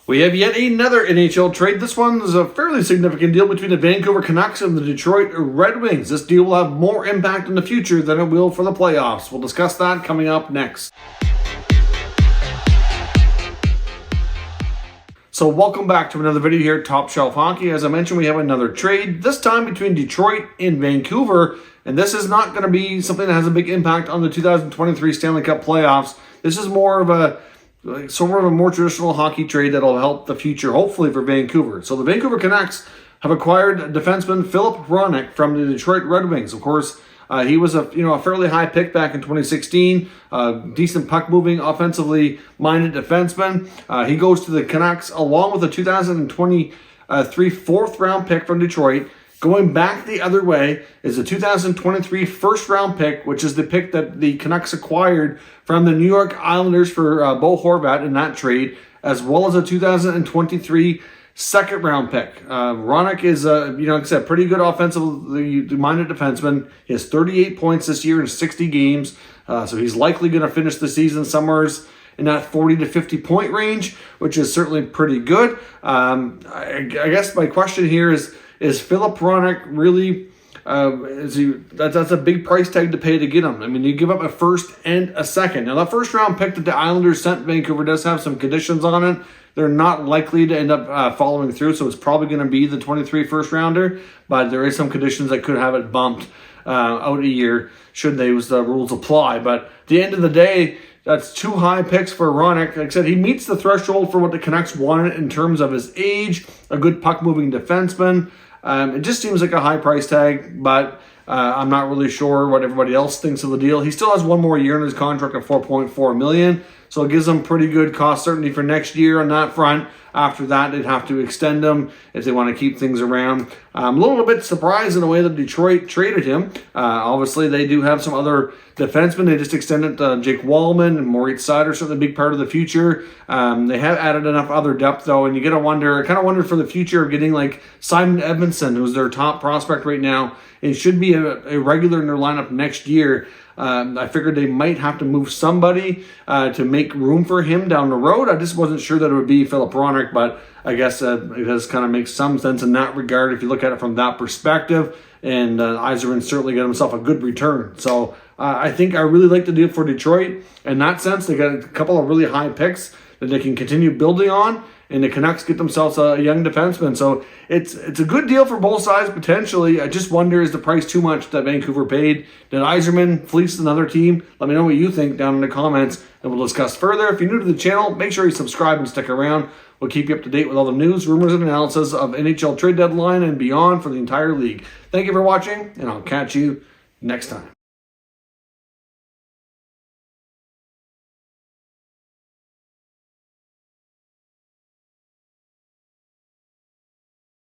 We have yet another NHL trade. This one is a fairly significant deal between the Vancouver Canucks and the Detroit Red Wings. This deal will have more impact in the future than it will for the playoffs. We'll discuss that coming up next. So welcome back to another video here at Top Shelf Hockey. As I mentioned, we have another trade, this time between Detroit and Vancouver. And this is not going to be something that has a big impact on the 2023 Stanley Cup playoffs. This is more of a sort of a more traditional hockey trade that'll help the future, hopefully, for Vancouver. So the Vancouver Canucks have acquired defenseman Filip Hronek from the Detroit Red Wings. Of course, he was a fairly high pick back in 2016, decent puck-moving, offensively minded defenseman. He goes to the Canucks along with a 2023 fourth-round pick from Detroit. Going back the other way is a 2023 first-round pick, which is the pick that the Canucks acquired from the New York Islanders for Bo Horvat in that trade, as well as a 2023 second-round pick. Hronek is, like I said, pretty good offensively minded defenseman. He has 38 points this year in 60 games, so he's likely going to finish the season somewhere in that 40 to 50 point range, which is certainly pretty good. I guess my question here is Filip Hronek really, that's a big price tag to pay to get him. I mean, you give up a first and a second. Now, that first round pick that the Islanders sent Vancouver does have some conditions on it. They're not likely to end up following through, so it's probably going to be the 23 first rounder, but there is some conditions that could have it bumped out a year should those rules apply. But at the end of the day, that's two high picks for Hronek. Like I said, he meets the threshold for what the Canucks wanted in terms of his age, a good puck-moving defenseman. It just seems like a high price tag, but I'm not really sure what everybody else thinks of the deal. He still has one more year in his contract of $4.4 million, so it gives them pretty good cost certainty for next year on that front. After that, they'd have to extend him if they want to keep things around. I'm a little bit surprised in the way that Detroit traded him. Obviously, they do have some other defensemen. They just extended Jake Wallman and Moritz Seider, certainly a big part of the future. They have added enough other depth, though, and you got to wonder, I kind of wonder for the future of getting like Simon Edmondson, who's their top prospect right now, and should be a regular in their lineup next year. I figured they might have to move somebody to make room for him down the road. I just wasn't sure that it would be Filip Hronek, but I guess it does kind of make some sense in that regard if you look at it from that perspective. And Yzerman certainly got himself a good return. So I think I really like the deal for Detroit. In that sense, they got a couple of really high picks that they can continue building on. And the Canucks get themselves a young defenseman. So it's a good deal for both sides, potentially. I just wonder, is the price too much that Vancouver paid? Did Yzerman fleece another team? Let me know what you think down in the comments, and we'll discuss further. If you're new to the channel, make sure you subscribe and stick around. We'll keep you up to date with all the news, rumors, and analysis of NHL Trade Deadline and beyond for the entire league. Thank you for watching, and I'll catch you next time.